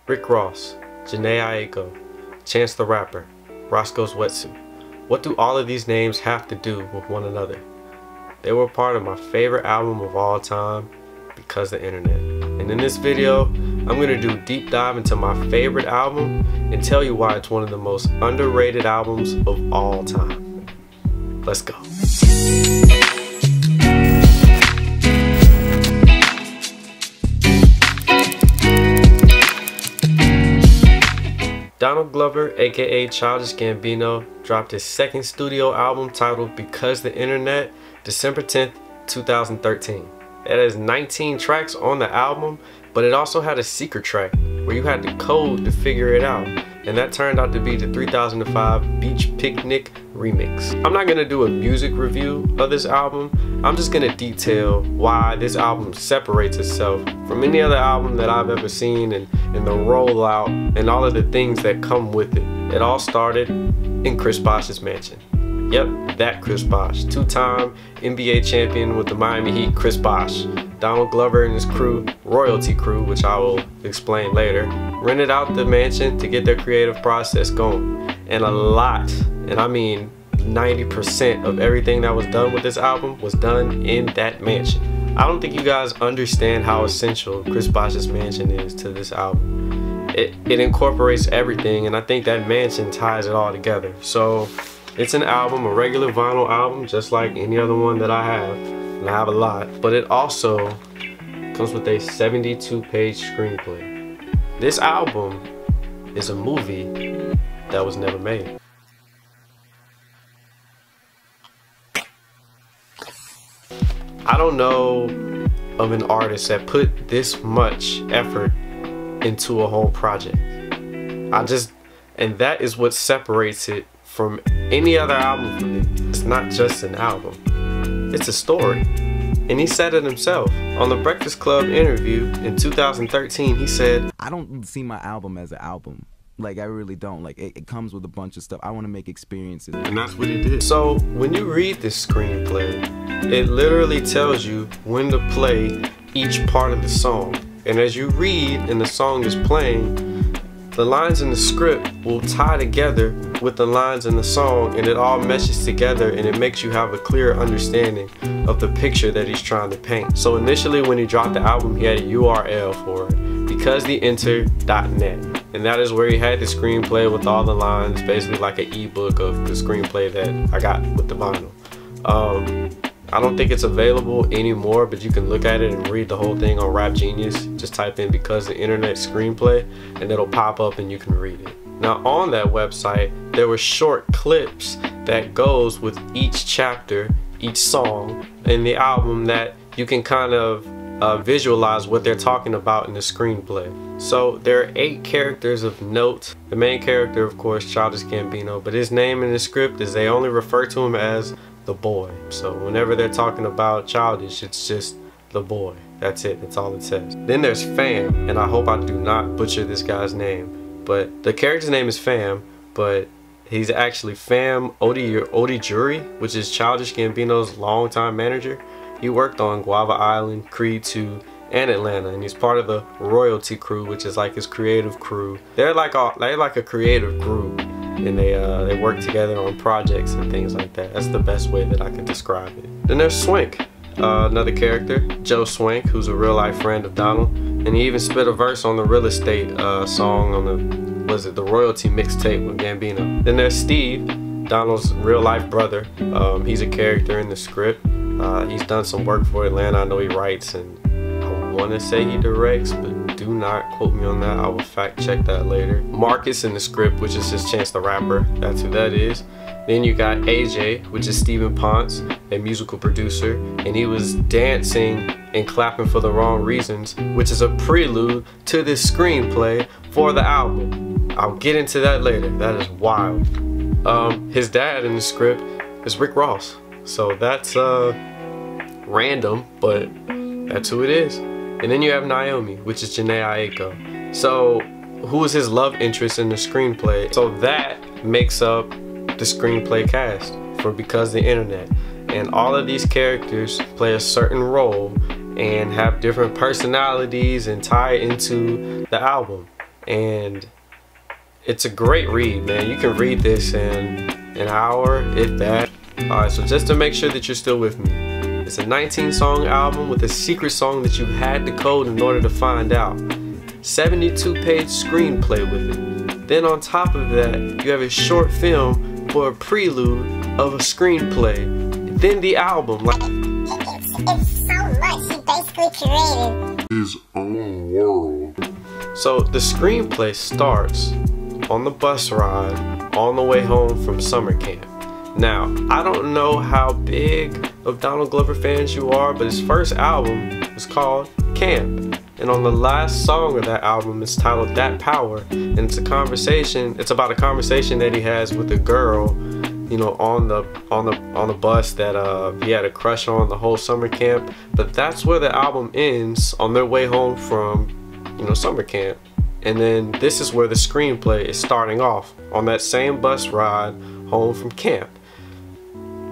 Rick Ross, Jhené Aiko, Chance the Rapper, Roscoe's Wetsuit. What do all of these names have to do with one another? They were part of my favorite album of all time, Because the Internet. And in this video, I'm going to do a deep dive into my favorite album and tell you why it's one of the most underrated albums of all time. Let's go. Donald Glover, aka Childish Gambino, dropped his second studio album titled Because the Internet, December 10th, 2013. It has 19 tracks on the album, but it also had a secret track where you had to code to figure it out. And that turned out to be the 3005 Beach Picnic remix. I'm not gonna do a music review of this album. I'm just gonna detail why this album separates itself from any other album that I've ever seen, and the rollout and all of the things that come with it. It all started in Chris Bosh's mansion. Yep, that Chris Bosh, two-time NBA champion with the Miami Heat, Chris Bosh. Donald Glover and his crew, royalty crew, which I will explain later, rented out the mansion to get their creative process going. And a lot, and I mean 90% of everything that was done with this album was done in that mansion. I don't think you guys understand how essential Chris Bosh's mansion is to this album. It incorporates everything, and I think that mansion ties it all together. So it's an album, a regular vinyl album, just like any other one that I have, and I have a lot, but it also comes with a 72-page screenplay. This album is a movie that was never made. I don't know of an artist that put this much effort into a whole project. And that is what separates it from any other album for me. It's not just an album, it's a story. And he said it himself. On the Breakfast Club interview in 2013, he said, I don't see my album as an album. Like, I really don't. Like, it comes with a bunch of stuff. I want to make experiences. And that's what he did. So when you read this screenplay, it literally tells you when to play each part of the song. And as you read and the song is playing, the lines in the script will tie together with the lines in the song, and it all meshes together, and it makes you have a clear understanding of the picture that he's trying to paint. So initially when he dropped the album, he had a URL for it, becausetheenter.net, and that is where he had the screenplay with all the lines, basically like an ebook of the screenplay that I got with the vinyl. I don't think it's available anymore, but you can look at it and read the whole thing on Rap Genius. Just type in Because the Internet screenplay and it'll pop up and you can read it. Now on that website, there were short clips that goes with each chapter, each song in the album, that you can kind of visualize what they're talking about in the screenplay. So there are 8 characters of note. The main character, of course, Childish Gambino, but his name in the script is they only refer to him as the boy. So whenever they're talking about Childish, it's just the boy. That's it. That's all it says. Then there's Fam, and I hope I do not butcher this guy's name, but the character's name is Fam, but he's actually Fam Odijuri, which is Childish Gambino's longtime manager. He worked on Guava Island, Creed 2, and Atlanta, and he's part of the royalty crew, which is like his creative crew. They're like a creative group, and they work together on projects and things like that. That's the best way that I can describe it. Then there's Swank, another character, Joe Swank, who's a real life friend of Donald, and he even spit a verse on the Real Estate song on the royalty mixtape with Gambino. Then there's Steve, Donald's real life brother. He's a character in the script. He's done some work for Atlanta. I know he writes, and I want to say he directs, but do not quote me on that. I will fact check that later. Marcus in the script, which is just Chance the Rapper. That's who that is. Then you got AJ, which is Stephen Ponce, a musical producer, and he was dancing and clapping for the wrong reasons, which is a prelude to this screenplay for the album. I'll get into that later. That is wild. His dad in the script is Rick Ross. So that's random, but that's who it is. And then you have Naomi, which is Jhené Aiko. So who is his love interest in the screenplay? So that makes up the screenplay cast for Because the Internet. And all of these characters play a certain role and have different personalities and tie into the album. and it's a great read, man. You can read this in an hour, if that. Alright, so just to make sure that you're still with me, it's a 19-song album with a secret song that you had to code in order to find out. 72-page screenplay with it. Then on top of that, you have a short film for a prelude of a screenplay. Then the album. It's so much. He basically created his own world. So the screenplay starts on the bus ride on the way home from summer camp. Now, I don't know how big of Donald Glover fans you are, but his first album was called Camp. And on the last song of that album, it's titled That Power. And it's about a conversation that he has with a girl, you know, on the bus that he had a crush on the whole summer camp. But that's where the album ends, on their way home from, you know, summer camp. And then this is where the screenplay is starting off, on that same bus ride home from camp.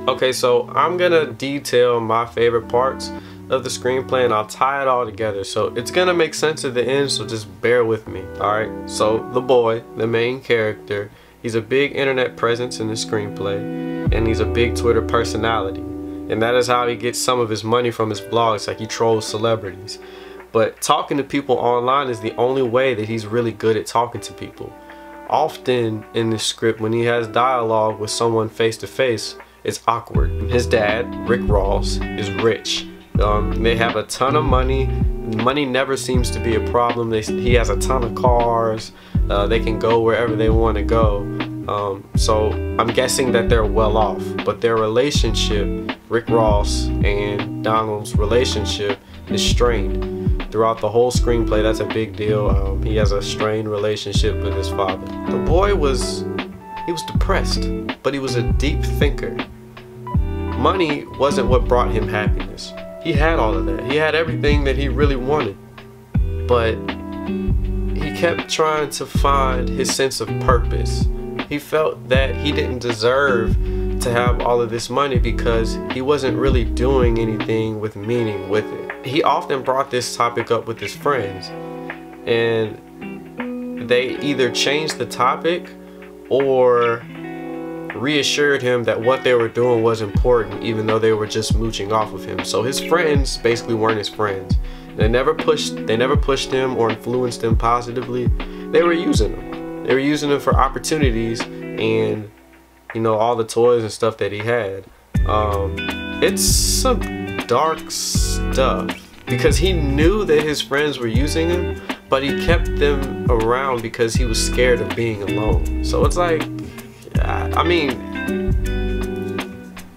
Okay, so I'm gonna detail my favorite parts of the screenplay and I'll tie it all together, so it's gonna make sense at the end, so just bear with me. Alright, so the boy, the main character, he's a big internet presence in the screenplay, and he's a big Twitter personality, and that is how he gets some of his money from his blogs. Like, he trolls celebrities. But talking to people online is the only way that he's really good at talking to people. Often in the script, when he has dialogue with someone face to face, it's awkward. His dad, Rick Ross, is rich. They have a ton of money. Money never seems to be a problem. He has a ton of cars. They can go wherever they want to go. So I'm guessing that they're well off. But their relationship, Rick Ross and Donald's relationship, is strained. Throughout the whole screenplay, that's a big deal. He has a strained relationship with his father. The boy was depressed, but he was a deep thinker. Money wasn't what brought him happiness. He had all of that. He had everything that he really wanted. But he kept trying to find his sense of purpose. He felt that he didn't deserve to have all of this money because he wasn't really doing anything with meaning with it. He often brought this topic up with his friends, and they either changed the topic or reassured him that what they were doing was important, even though they were just mooching off of him. So his friends basically weren't his friends. They never pushed him or influenced him positively. They were using him. They were using him for opportunities and, you know, all the toys and stuff that he had. It's some dark stuff because he knew that his friends were using him, but he kept them around because he was scared of being alone. So it's like, I mean,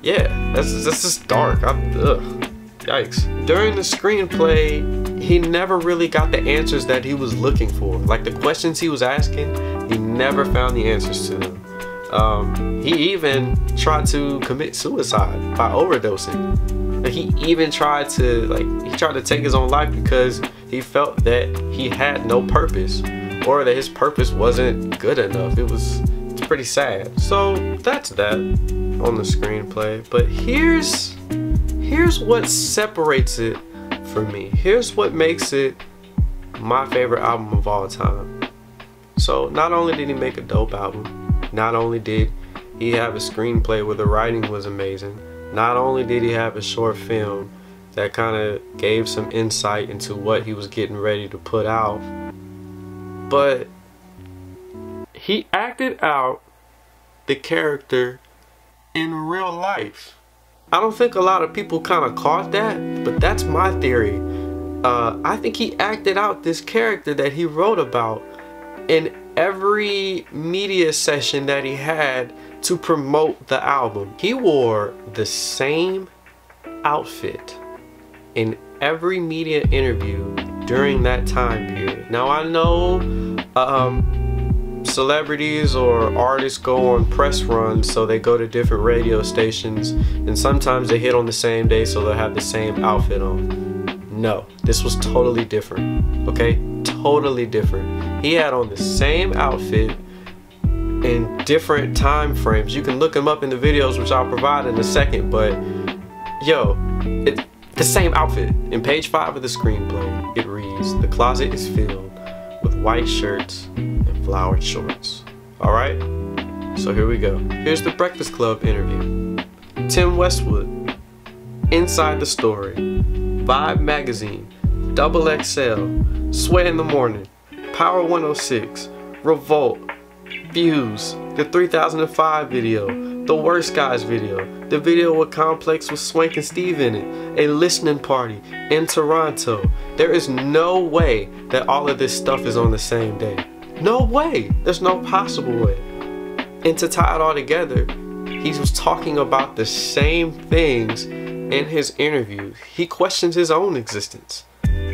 yeah, that's just dark. Yikes. During the screenplay, he never really got the answers that he was looking for. Like, the questions he was asking, he never found the answers to them. He even tried to commit suicide by overdosing. Like, he even tried to take his own life because he felt that he had no purpose, or that his purpose wasn't good enough. It's pretty sad. So that's that on the screenplay. But here's what separates it for me. Here's what makes it my favorite album of all time. So not only did he make a dope album, not only did he have a screenplay where the writing was amazing, not only did he have a short film that kind of gave some insight into what he was getting ready to put out, but he acted out the character in real life. I don't think a lot of people kind of caught that, but that's my theory. I think he acted out this character that he wrote about in every media session that he had to promote the album. He wore the same outfit in every media interview during that time period. Now, I know celebrities or artists go on press runs, so they go to different radio stations, and sometimes they hit on the same day, so they'll have the same outfit on. No, this was totally different, okay? Totally different. He had on the same outfit in different time frames. You can look him up in the videos, which I'll provide in a second, but yo, it's the same outfit. In page 5 of the screenplay, it reads, "The closet is filled with white shirts and flowered shorts. Alright? So here we go. Here's the Breakfast Club interview. Tim Westwood, Inside the Story, Vibe Magazine, Double XL, Sway in the Morning, Power 106, Revolt, Views, the 3005 video, the Worst Guys video, the video with Complex with Swank and Steve in it, a listening party in Toronto. There is no way that all of this stuff is on the same day. No way. There's no possible way. And to tie it all together, he was talking about the same things in his interview. He questions his own existence.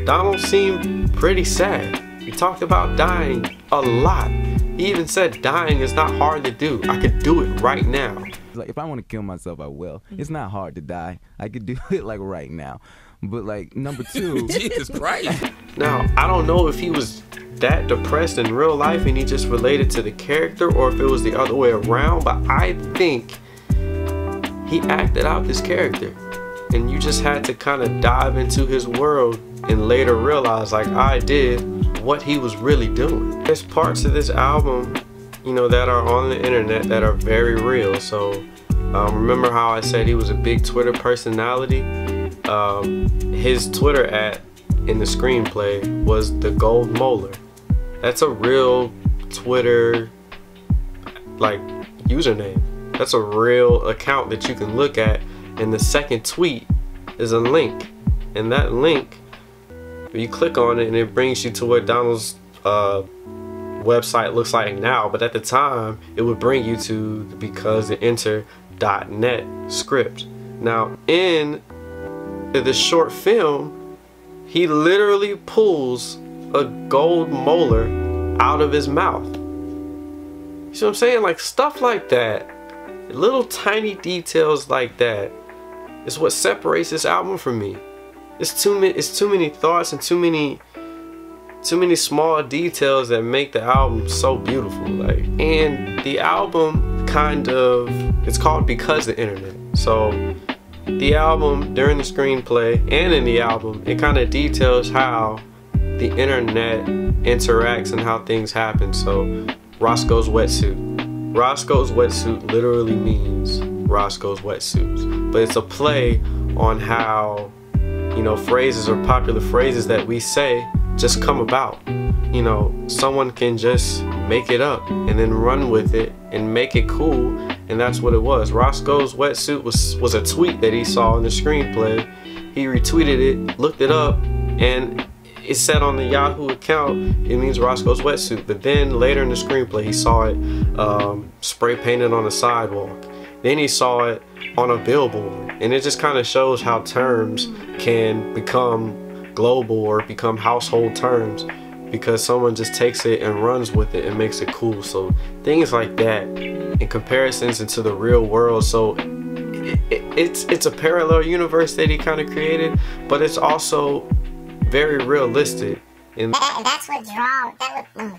Donald seemed pretty sad. He talked about dying a lot. He even said dying is not hard to do. I could do it right now. Like, if I want to kill myself, I will. It's not hard to die. I could do it like right now. But like, number two, Jesus Christ. Now, I don't know if he was that depressed in real life and he just related to the character, or if it was the other way around, but I think he acted out this character, and you just had to kind of dive into his world and later realize, like I did, what he was really doing. There's parts of this album, you know, that are on the internet that are very real. So remember how I said he was a big Twitter personality? His Twitter @ in the screenplay was the Gold Molar. That's a real Twitter like username. That's a real account that you can look at, and the second tweet is a link, and that link, you click on it and it brings you to what Donald's website looks like now, but at the time it would bring you to because the enter.net script. Now in the short film, he literally pulls a gold molar out of his mouth. You see what I'm saying? Like stuff like that, little tiny details like that is what separates this album from me. It's too many thoughts and too many small details that make the album so beautiful. Like, and the album kind of, it's called Because the Internet. So the album, during the screenplay and in the album, it kind of details how the internet interacts and how things happen. So Roscoe's wetsuit. Roscoe's wetsuit literally means Roscoe's wetsuits, but it's a play on how, you know, phrases or popular phrases that we say just come about. You know, someone can just make it up and then run with it and make it cool, and that's what it was. Roscoe's wetsuit was a tweet that he saw in the screenplay. He retweeted it, looked it up, and it said on the Yahoo account it means Roscoe's wetsuit. But then later in the screenplay he saw it spray painted on the sidewalk. Then he saw it on a billboard, and it just kind of shows how terms can become global or become household terms because someone just takes it and runs with it and makes it cool. So things like that in comparisons into the real world. So it's a parallel universe that he kind of created, but it's also very realistic, and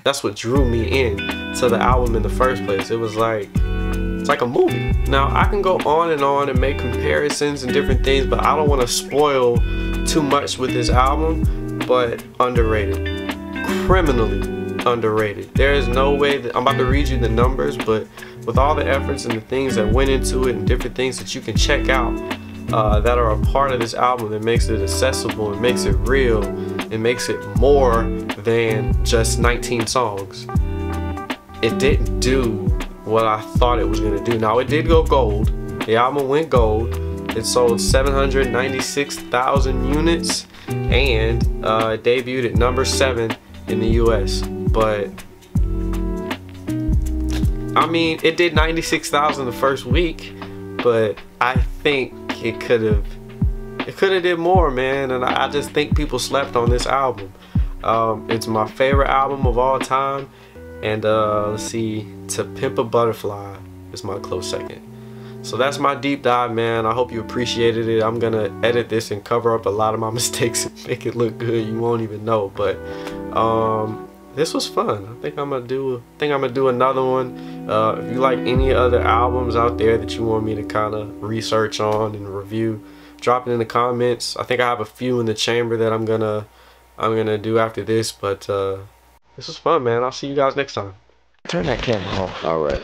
that's what drew me in to the album in the first place. It was like, it's like a movie. Now I can go on and make comparisons and different things, but I don't want to spoil too much with this album. But underrated, criminally underrated. There is no way that I'm about to read you the numbers, but with all the efforts and the things that went into it and different things that you can check out that are a part of this album, that makes it accessible and makes it real and makes it more than just 19 songs. It didn't do what I thought it was gonna do. Now it did go gold. The album went gold. It sold 796,000 units and debuted at number 7 in the US. But I mean, it did 96,000 the first week, but I think it could have did more, man. And I just think people slept on this album. It's my favorite album of all time, and let's see, To Pimp a Butterfly is my close second. So that's my deep dive, man. I hope you appreciated it. I'm gonna edit this and cover up a lot of my mistakes and make it look good. You won't even know, but this was fun. I think I'm gonna do another one. If you like any other albums out there that you want me to kind of research on and review, drop it in the comments. I think I have a few in the chamber that I'm gonna do after this, but This was fun, man. I'll see you guys next time. Turn that camera off. All right.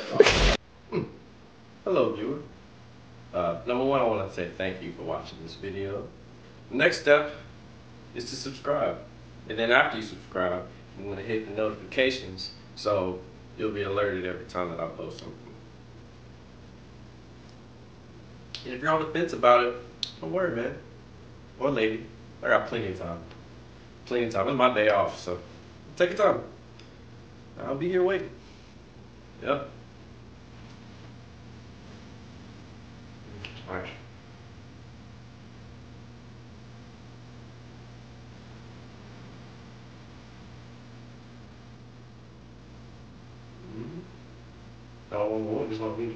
Hello, viewer. Number one, I want to say thank you for watching this video. The next step is to subscribe. And then after you subscribe, you want to hit the notifications so you'll be alerted every time that I post something. And if you're on the fence about it, don't worry, man. Or lady. I got plenty of time. Plenty of time. It's my day off, so take your time. I'll be here waiting. Yep. All right. No one more, just want me.